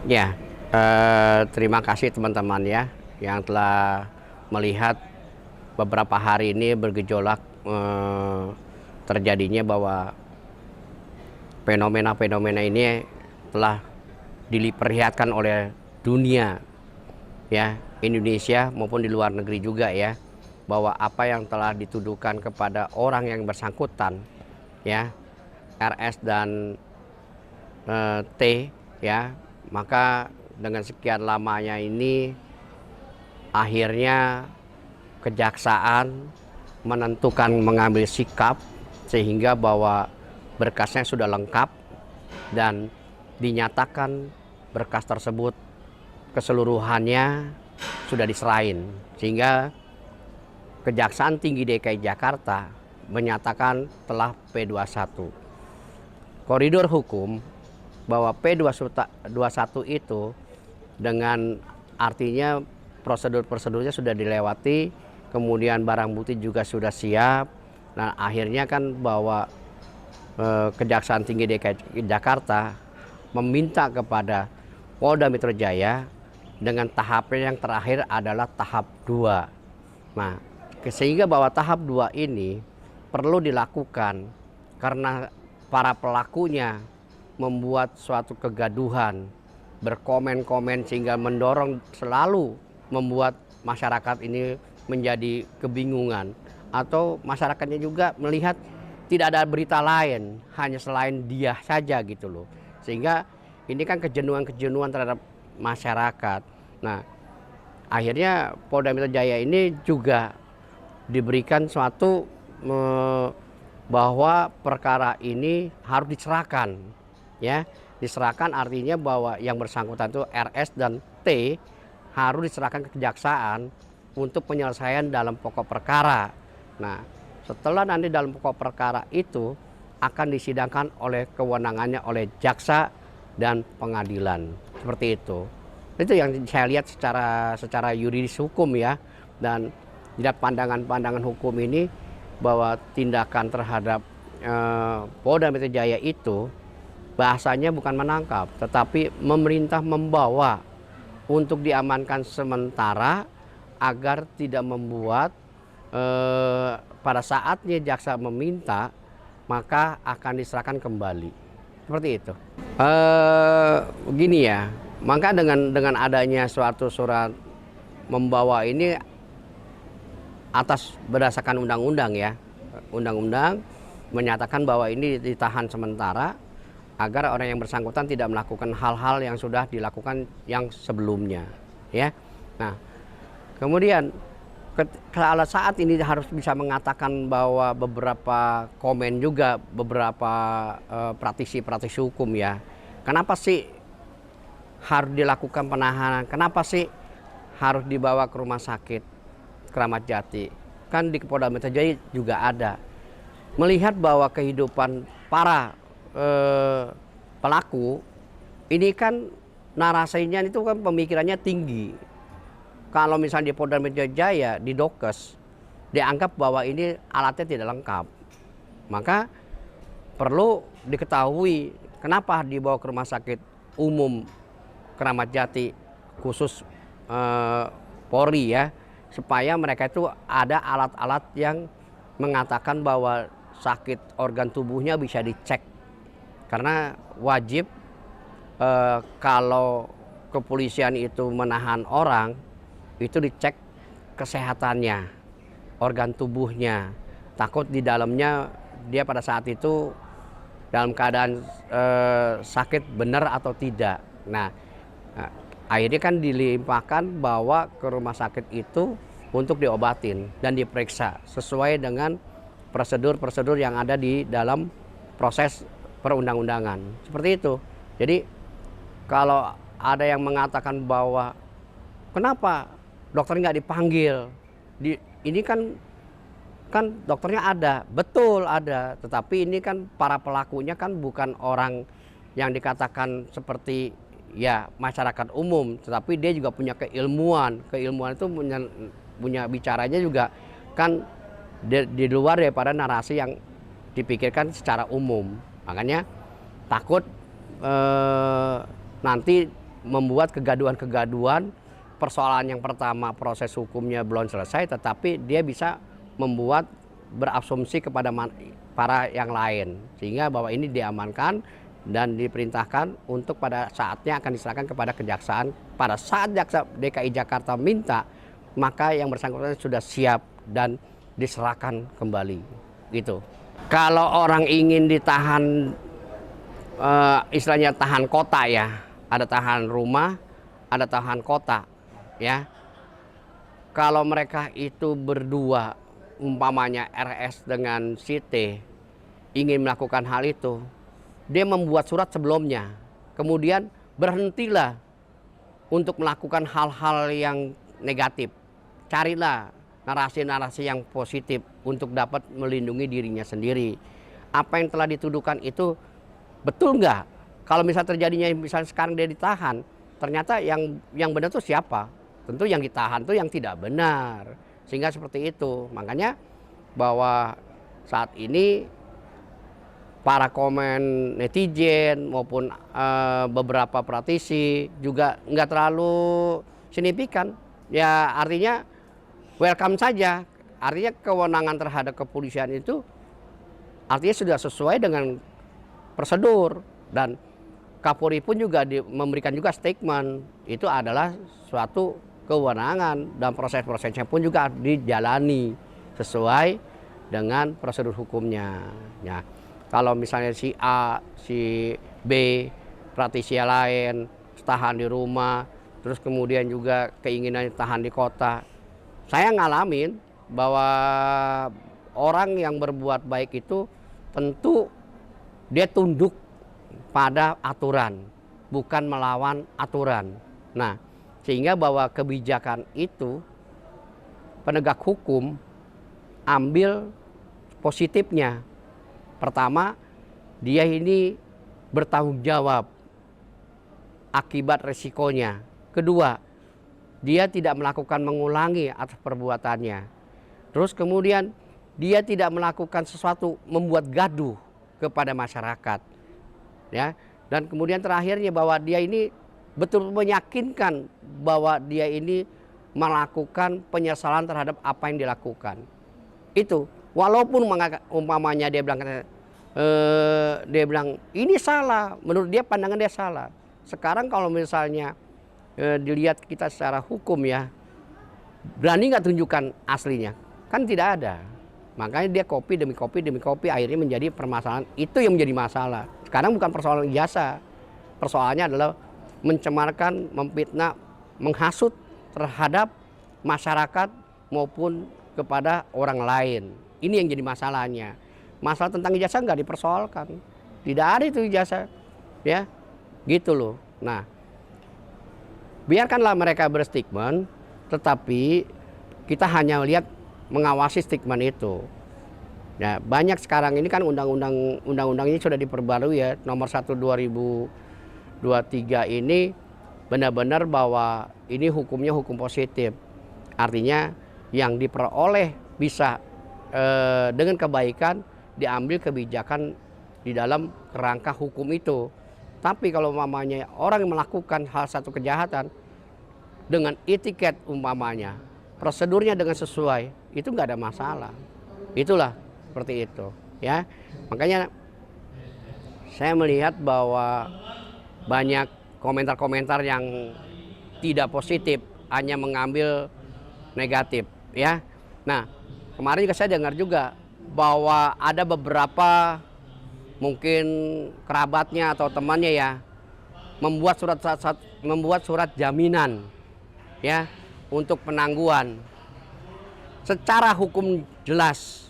Ya, terima kasih teman-teman ya yang telah melihat beberapa hari ini bergejolak terjadinya bahwa fenomena-fenomena ini telah diperlihatkan oleh dunia ya, Indonesia maupun di luar negeri juga ya, bahwa apa yang telah dituduhkan kepada orang yang bersangkutan ya, RS dan T ya, maka dengan sekian lamanya ini akhirnya kejaksaan menentukan mengambil sikap sehingga bahwa berkasnya sudah lengkap dan dinyatakan berkas tersebut keseluruhannya sudah diserahin, sehingga Kejaksaan Tinggi DKI Jakarta menyatakan telah P21. Koridor hukum bahwa P21 itu dengan artinya prosedur-prosedurnya sudah dilewati, kemudian barang bukti juga sudah siap. Nah, akhirnya kan bahwa Kejaksaan Tinggi DKI Jakarta meminta kepada Polda Metro Jaya dengan tahapnya yang terakhir adalah tahap 2. Nah, sehingga bahwa tahap 2 ini perlu dilakukan karena para pelakunya membuat suatu kegaduhan, berkomen-komen sehingga mendorong selalu membuat masyarakat ini menjadi kebingungan, atau masyarakatnya juga melihat tidak ada berita lain hanya selain dia saja gitu loh, sehingga ini kan kejenuhan-kejenuhan terhadap masyarakat. Nah, akhirnya Polda Metro Jaya ini juga diberikan suatu bahwa perkara ini harus diserahkan ya, diserahkan artinya bahwa yang bersangkutan itu RS dan T harus diserahkan ke kejaksaan untuk penyelesaian dalam pokok perkara. Nah, setelah nanti dalam pokok perkara itu akan disidangkan oleh kewenangannya oleh jaksa dan pengadilan, seperti itu. Itu yang saya lihat secara yuridis hukum ya, dan tidak pandangan-pandangan hukum ini bahwa tindakan terhadap Polda Metro Jaya itu bahasanya bukan menangkap, tetapi memerintah membawa untuk diamankan sementara agar tidak membuat pada saatnya jaksa meminta maka akan diserahkan kembali, seperti itu. Begini ya, maka dengan adanya suatu surat membawa ini atas berdasarkan undang-undang ya, undang-undang menyatakan bahwa ini ditahan sementara agar orang yang bersangkutan tidak melakukan hal-hal yang sudah dilakukan yang sebelumnya ya. Nah, kemudian kalau saat ini harus bisa mengatakan bahwa beberapa komen juga beberapa praktisi hukum ya, kenapa sih harus dilakukan penahanan, kenapa sih harus dibawa ke rumah sakit Kramat Jati, kan di Polda Metro Jaya juga ada. Melihat bahwa kehidupan para pelaku ini kan narasinya itu kan pemikirannya tinggi. Kalau misalnya di Polda Metro Jaya di Dokes dianggap bahwa ini alatnya tidak lengkap, maka perlu diketahui kenapa dibawa ke rumah sakit umum Kramat Jati khusus Polri ya, supaya mereka itu ada alat-alat yang mengatakan bahwa sakit organ tubuhnya bisa dicek. Karena wajib kalau kepolisian itu menahan orang itu dicek kesehatannya, organ tubuhnya. Takut di dalamnya dia pada saat itu dalam keadaan sakit benar atau tidak. Nah, akhirnya kan dilimpahkan bawa ke rumah sakit itu untuk diobatin dan diperiksa sesuai dengan prosedur-prosedur yang ada di dalam proses perundang-undangan. Seperti itu. Jadi kalau ada yang mengatakan bahwa kenapa dokter nggak dipanggil, ini kan dokternya ada, betul ada, tetapi ini kan para pelakunya kan bukan orang yang dikatakan seperti ya masyarakat umum, tetapi dia juga punya keilmuan itu punya bicaranya juga kan di luar daripada narasi yang dipikirkan secara umum. Makanya takut nanti membuat kegaduhan-kegaduhan, persoalan yang pertama proses hukumnya belum selesai, tetapi dia bisa membuat berasumsi kepada para yang lain, sehingga bahwa ini diamankan dan diperintahkan untuk pada saatnya akan diserahkan kepada kejaksaan. Pada saat Jaksa DKI Jakarta minta, maka yang bersangkutan sudah siap dan diserahkan kembali gitu. Kalau orang ingin ditahan istilahnya tahan kota ya, ada tahan rumah, ada tahan kota ya. Kalau mereka itu berdua, umpamanya RS dengan si T ingin melakukan hal itu, dia membuat surat sebelumnya, kemudian berhentilah untuk melakukan hal-hal yang negatif. Carilah narasi-narasi yang positif untuk dapat melindungi dirinya sendiri. Apa yang telah dituduhkan itu betul nggak? Kalau misalnya terjadinya misalnya sekarang dia ditahan, ternyata yang benar itu siapa? Tentu yang ditahan itu yang tidak benar. Sehingga seperti itu. Makanya bahwa saat ini para komen netizen maupun beberapa praktisi juga nggak terlalu signifikan. Ya artinya welcome saja. Artinya kewenangan terhadap kepolisian itu artinya sudah sesuai dengan prosedur, dan Kapolri pun juga memberikan juga statement itu adalah suatu kewenangan dan proses-prosesnya pun juga dijalani sesuai dengan prosedur hukumnya. Ya, kalau misalnya si A, si B, praktisi lain tahan di rumah, terus kemudian juga keinginan tahan di kota, saya ngalamin bahwa orang yang berbuat baik itu tentu dia tunduk pada aturan, bukan melawan aturan. Nah, sehingga bahwa kebijakan itu penegak hukum ambil positifnya. Pertama, dia ini bertanggung jawab akibat resikonya. Kedua, dia tidak melakukan mengulangi atas perbuatannya. Terus kemudian dia tidak melakukan sesuatu membuat gaduh kepada masyarakat, ya. Dan kemudian terakhirnya bahwa dia ini betul meyakinkan bahwa dia ini melakukan penyesalan terhadap apa yang dilakukan. Itu walaupun umpamanya dia bilang ini salah, menurut dia pandangan dia salah. Sekarang kalau misalnya dilihat kita secara hukum ya, berani nggak tunjukkan aslinya? Kan tidak ada. Makanya dia kopi demi kopi akhirnya menjadi permasalahan. Itu yang menjadi masalah. Sekarang bukan persoalan ijazah. Persoalannya adalah mencemarkan, memfitnah, menghasut terhadap masyarakat maupun kepada orang lain. Ini yang jadi masalahnya. Masalah tentang ijazah nggak dipersoalkan. Tidak ada itu ijazah. Ya, gitu loh. Nah, biarkanlah mereka berstatement, tetapi kita hanya lihat mengawasi statement itu. Ya, banyak sekarang ini kan undang-undang ini sudah diperbarui ya, nomor 1 2023 ini benar-benar bahwa ini hukumnya hukum positif. Artinya yang diperoleh bisa dengan kebaikan diambil kebijakan di dalam kerangka hukum itu. Tapi kalau umpamanya orang yang melakukan hal satu kejahatan dengan etiket umpamanya, prosedurnya dengan sesuai, itu nggak ada masalah. Itulah seperti itu ya. Makanya saya melihat bahwa banyak komentar-komentar yang tidak positif, hanya mengambil negatif ya. Nah, kemarin juga saya dengar juga bahwa ada beberapa mungkin kerabatnya atau temannya ya membuat surat jaminan ya untuk penangguhan. Secara hukum jelas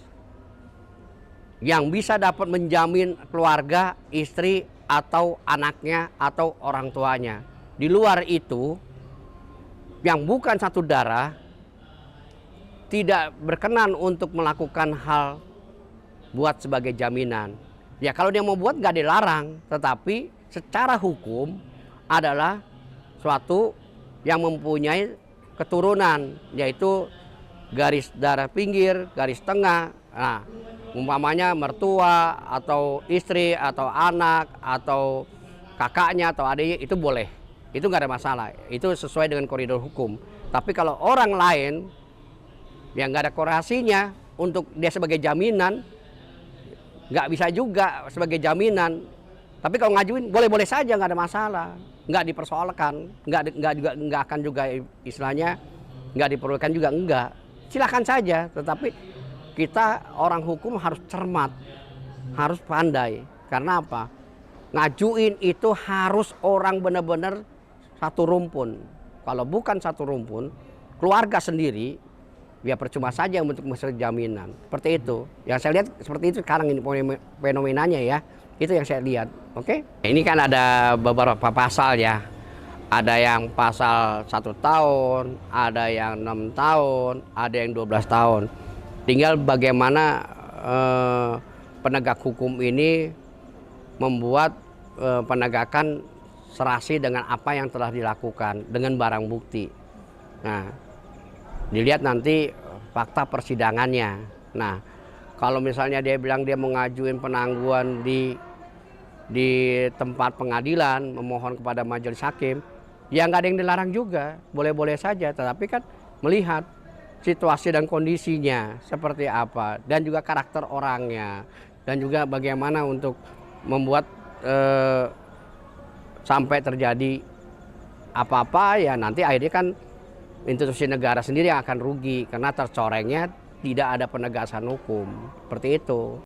yang bisa dapat menjamin keluarga, istri atau anaknya atau orang tuanya. Di luar itu yang bukan satu darah tidak berkenan untuk melakukan hal buat sebagai jaminan. Ya kalau dia mau buat nggak dilarang, tetapi secara hukum adalah suatu yang mempunyai keturunan, yaitu garis darah pinggir, garis tengah. Nah, umpamanya mertua atau istri atau anak atau kakaknya atau adiknya itu boleh. itu nggak ada masalah, itu sesuai dengan koridor hukum. Tapi kalau orang lain yang nggak ada korelasinya untuk dia sebagai jaminan, nggak bisa juga sebagai jaminan. Tapi kalau ngajuin boleh-boleh saja, nggak ada masalah, nggak dipersoalkan, nggak akan juga istilahnya nggak diperlukan juga, enggak. Silakan saja, tetapi kita orang hukum harus cermat, harus pandai. Karena apa? Ngajuin itu harus orang benar-benar satu rumpun. Kalau bukan satu rumpun, keluarga sendiri, ya percuma saja untuk mencari jaminan. Seperti itu. Yang saya lihat seperti itu sekarang ini fenomenanya ya. Itu yang saya lihat. Oke? Ini kan ada beberapa pasal ya. Ada yang pasal 1 tahun, ada yang 6 tahun, ada yang 12 tahun. Tinggal bagaimana penegak hukum ini membuat penegakan serasi dengan apa yang telah dilakukan dengan barang bukti. Nah, dilihat nanti fakta persidangannya. Nah, kalau misalnya dia bilang dia mengajuin penangguhan di tempat pengadilan, memohon kepada majelis hakim, ya nggak ada yang dilarang juga, boleh-boleh saja. Tetapi kan melihat situasi dan kondisinya seperti apa, dan juga karakter orangnya, dan juga bagaimana untuk membuat sampai terjadi apa-apa, ya nanti akhirnya kan institusi negara sendiri yang akan rugi karena tercorengnya tidak ada penegasan hukum. Seperti itu.